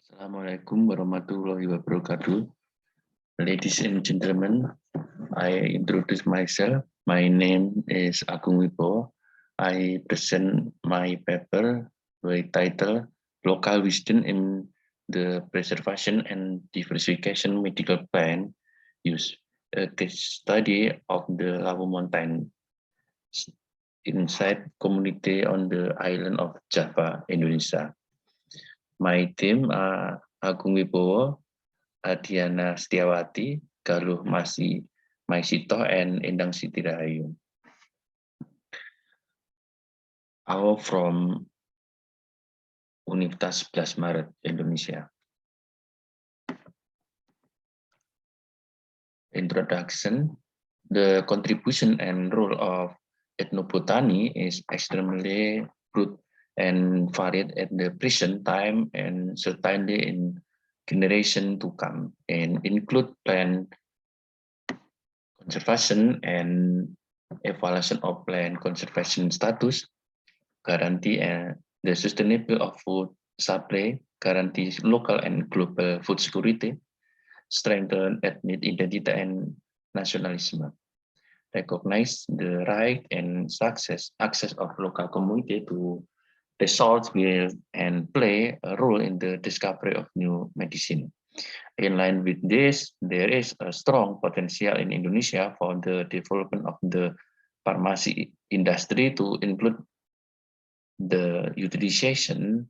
Assalamualaikum warahmatullahi wabarakatuh. Ladies and gentlemen, I introduce myself. My name is Agung Wibowo. I present my paper with title Local Wisdom in the Preservation and Diversification Medical Plan Use, a case study of the Lawu Mountain inside community on the island of Java, Indonesia. My team are Agung Wibowo, Adiana Setiawati, Galuh Maisito, and Endang Siti Rahayu. All from Universitas 11 Maret, Indonesia. Introduction. The contribution and role of ethnobotany is extremely broad and varied at the present time and certainly in generation to come, and include plant conservation and evaluation of plant conservation status, guarantee the sustainability of food supply, guarantee local and global food security, strengthen ethnic identity and nationalism, recognize the right and access of local community to resource will and play a role in the discovery of new medicine. In line with this, there is a strong potential in Indonesia for the development of the pharmacy industry to include the utilization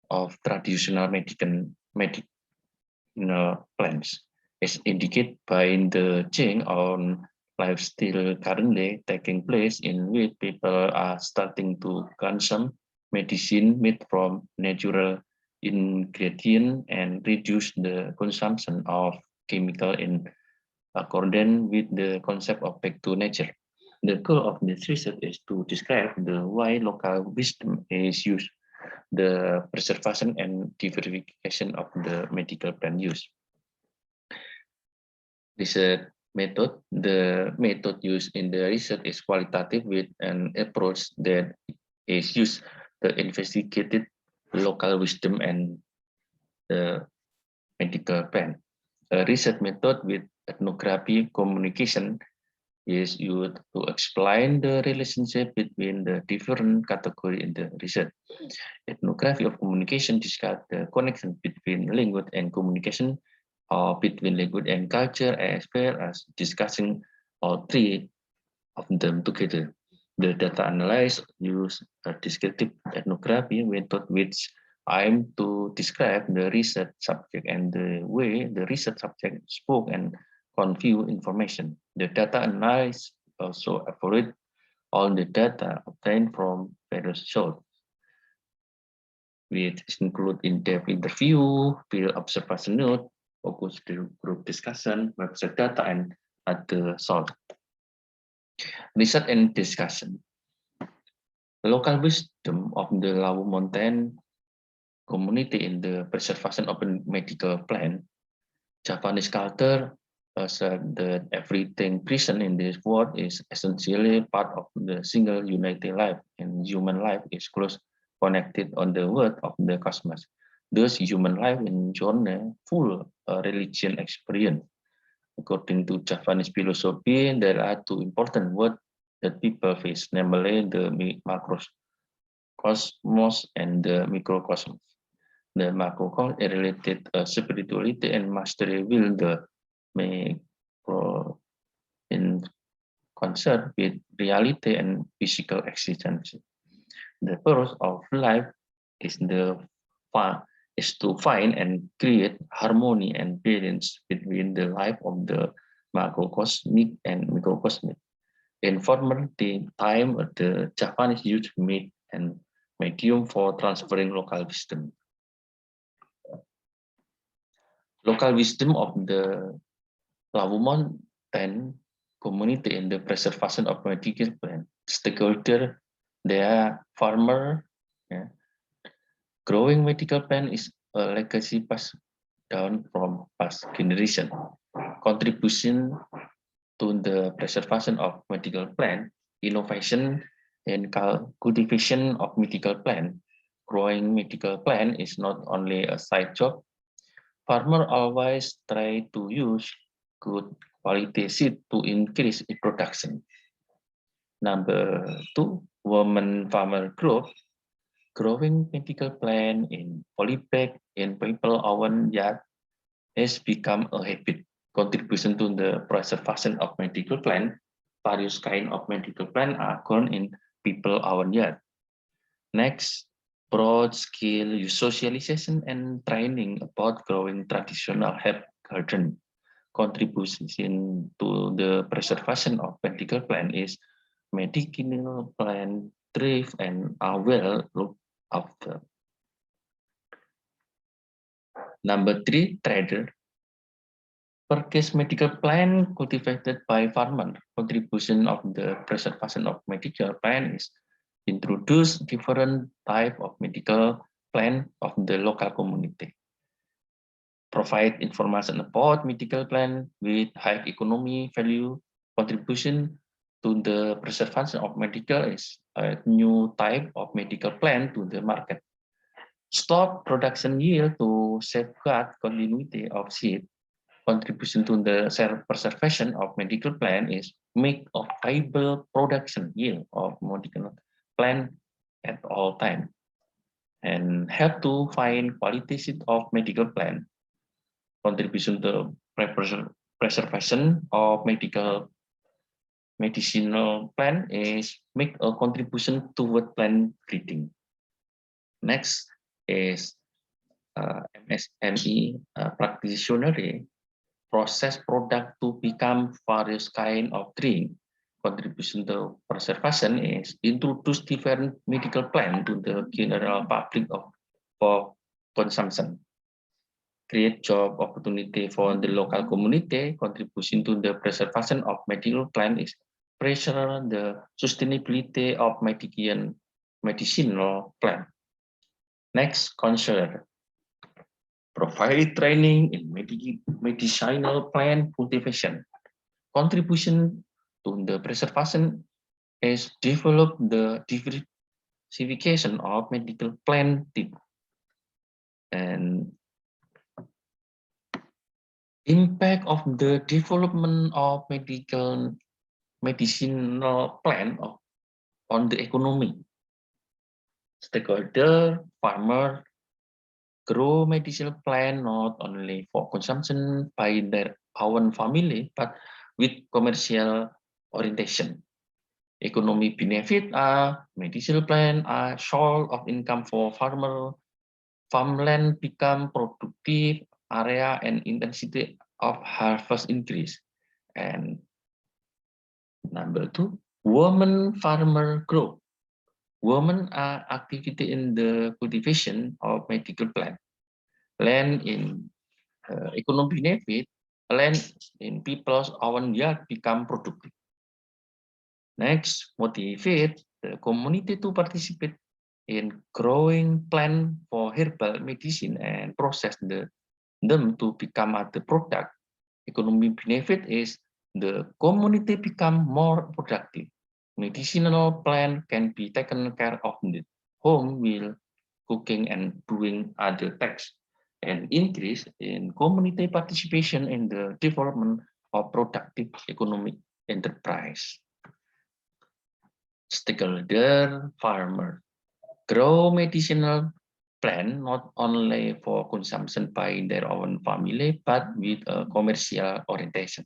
of traditional medicinal plants, as indicated by the change on lifestyle currently taking place, in which people are starting to consume medicine made from natural ingredient and reduce the consumption of chemical in accordance with the concept of back to nature. The goal of this research is to describe the why local wisdom is used, the preservation and diversification of the medical plant use. Research method. The method used in the research is qualitative with an approach that is used to investigate local wisdom and the medical plant. A research method with ethnography communication is used to explain the relationship between the different categories in the research. Ethnography of communication discuss the connection between language and communication, or between language and culture, as well as discussing all three of them together. The data analysis use a descriptive ethnography method which aim to describe the research subject and the way the research subject spoke and convey information. The data analysis also evaluate all the data obtained from various sources, which include in-depth interview, field observation note, focus group discussion, website data, and other sources. Research and discussion. The local wisdom of the Lawu Mountain community in the preservation of a medical plant. Javanese culture said that everything present in this world is essentially part of the single united life, and human life is close connected on the word of the cosmos. Thus, human life in journey full religion experience. According to Javanese philosophy, there are two important words that people face, namely the macrocosmos and the microcosmos. The macrocosmos is related spirituality and mastery, will the macro in concern with reality and physical existence. The purpose of life is to find and create harmony and balance between the life of the macrocosmic and microcosmic. In former time, the Japanese used meat and medium for transferring local wisdom. Local wisdom of the Lawu Mountain community in the preservation of medical plant. Stakeholder, they are farmer. Yeah. Growing medical plant is a legacy passed down from past generation. Contribution to the preservation of medical plant, innovation and cultivation of medical plant growing medical plant is not only a side job. Farmer always try to use good quality seed to increase its production. Number two, women farmer group. Growing medical plant in polybag in people-owned yard has become a habit. Contribution to the preservation of medical plant. Various kind of medical plant are grown in people-owned yard. Next, broad skill socialization and training about growing traditional herb garden. Contribution to the preservation of medical plant is medicinal plant thrive and are well looked after. Number three, trader. Purchase medical plant cultivated by farmer. Contribution of the preservation of medical plant is introduce different type of medical plant of the local community. Provide information about medical plant with high economy value. Contribution to the preservation of medical is a new type of medical plant to the market. Stop production yield to safeguard continuity of seed. Contribution to the preservation of medical plant is make a viable production yield of medical plant at all time, and help to find quality seed of medical plant. Contribution to preservation of medicinal plant is make a contribution toward plant breeding. Next is MSME practitioner. Process product to become various kind of drink. Contribution to preservation is introduce different medical plant to the general public for consumption. Create job opportunity for the local community. Contribution to the preservation of medical plant is pressure the sustainability of medicinal plant. Next, consular. Provide training in medicinal plant cultivation. Contribution to the preservation is develop the diversification of medical plant type. And impact of the development of medicinal plant on the economy. Stakeholder, farmer, grow medicinal plant not only for consumption by their own family, but with commercial orientation. Economic benefit are medicinal plant are source of income for farmer. Farmland become productive area and intensity of harvest increase. And number two, women farmer growth. Women are activity in the cultivation of medical plant. Land in economic benefit, land in people's own yard become productive. Next, motivate the community to participate in growing plant for herbal medicine and process them to become other product. Economic benefit is the community become more productive. Medicinal plant can be taken care of in the home while cooking and doing other tasks, and increase in community participation in the development of productive economic enterprise. Stakeholder farmer grow medicinal plant not only for consumption by their own family, but with a commercial orientation.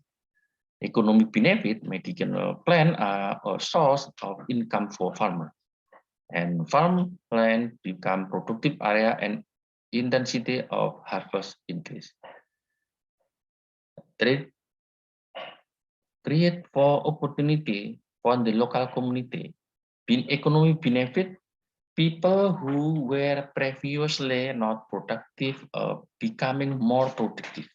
Economic benefit, medicinal plant are a source of income for farmers. And farmland become productive area and intensity of harvest increase. Trade create for opportunity for the local community. Economic benefit, people who were previously not productive becoming more productive.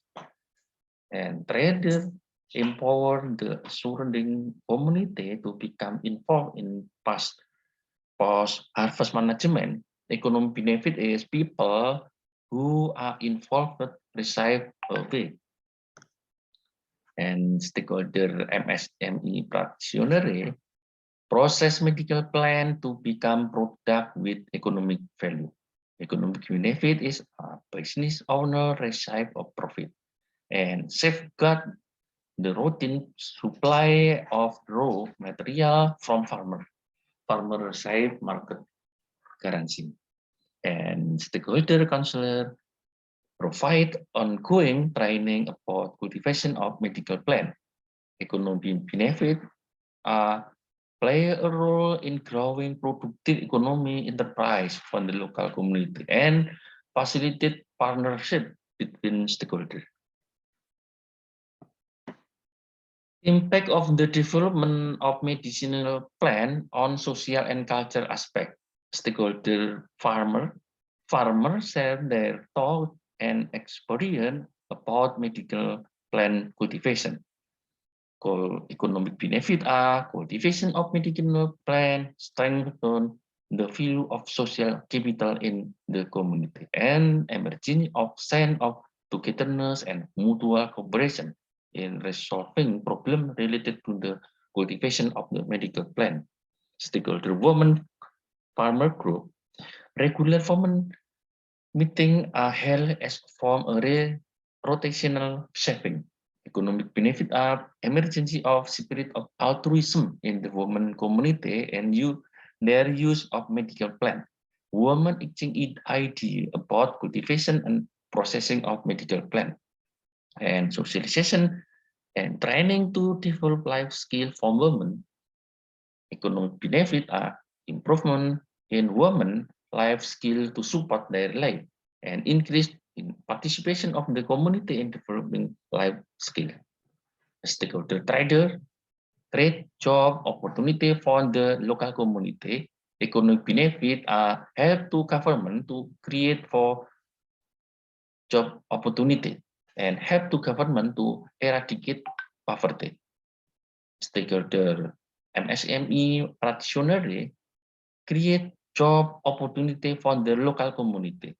And trader empower the surrounding community to become involved in post-harvest management. Economic benefit is people who are involved receive a pay. And stakeholder MSME practitioner Process medical plan to become product with economic value. Economic benefit is a business owner receive a profit and safeguard the routine supply of raw material from farmer. Farmer receive market guarantee. And stakeholder counselor provide ongoing training about cultivation of medical plant. Economic benefit play a role in growing productive economy enterprise for the local community and facilitate partnership between stakeholders. Impact of the development of medicinal plant on social and cultural aspect. Stakeholder farmers share their thought and experience about medical plant cultivation. Economic benefit are cultivation of medicinal plant strengthen the value of social capital in the community and emerging of sense of togetherness and mutual cooperation in resolving problems related to the cultivation of the medical plant. Stakeholder women farmer group regular women meeting are held as form a rotational shaping. Economic benefit are emergency of spirit of altruism in the women community and their use of medical plant. Women exchange idea about cultivation and processing of medical plant. And socialization and training to develop life skill for women. Economic benefit are improvement in women life skill to support their life and increase in participation of the community in developing life skill. Stakeholder trader create job opportunity for the local community. Economic benefit are help to government to create for job opportunity and help to government to eradicate poverty. Stakeholder MSME practitioners create job opportunity for the local community.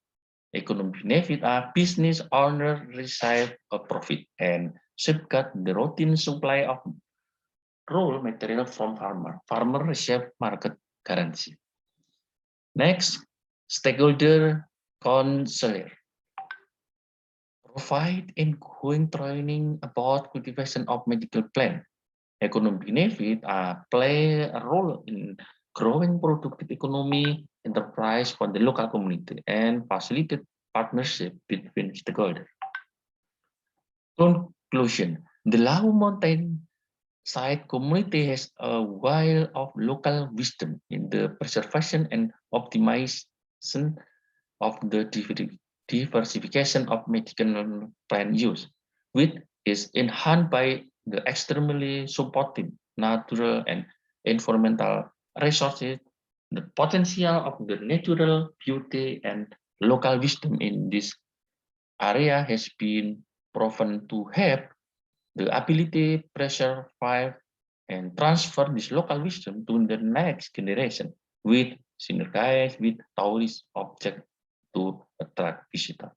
Economic benefit are business owner receive a profit and safeguard the routine supply of raw material from farmer. Farmer receive market guarantee. Next, stakeholder counselor provide ongoing training about cultivation of medical plant. Economic benefit play a role in growing productive economy enterprise for the local community and facilitate partnership between stakeholders. Conclusion: the Lahu Mountain side community has a wealth of local wisdom in the preservation and optimization of the diversification of medicinal plant use, which is enhanced by the extremely supportive natural and environmental resources. The potential of the natural beauty and local wisdom in this area has been proven to have the ability to preserve and transfer this local wisdom to the next generation with synergize with tourist object to attract visitors.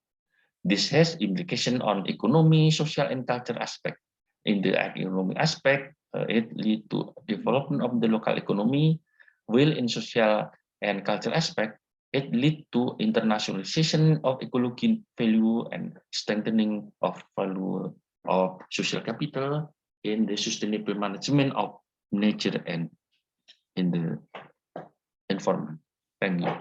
This has implication on economy, social, and cultural aspect. In the economic aspect, it lead to development of the local economy, while in social and cultural aspect, it lead to internationalization of ecology value and strengthening of value of social capital in the sustainable management of nature and in the environment. Thank you.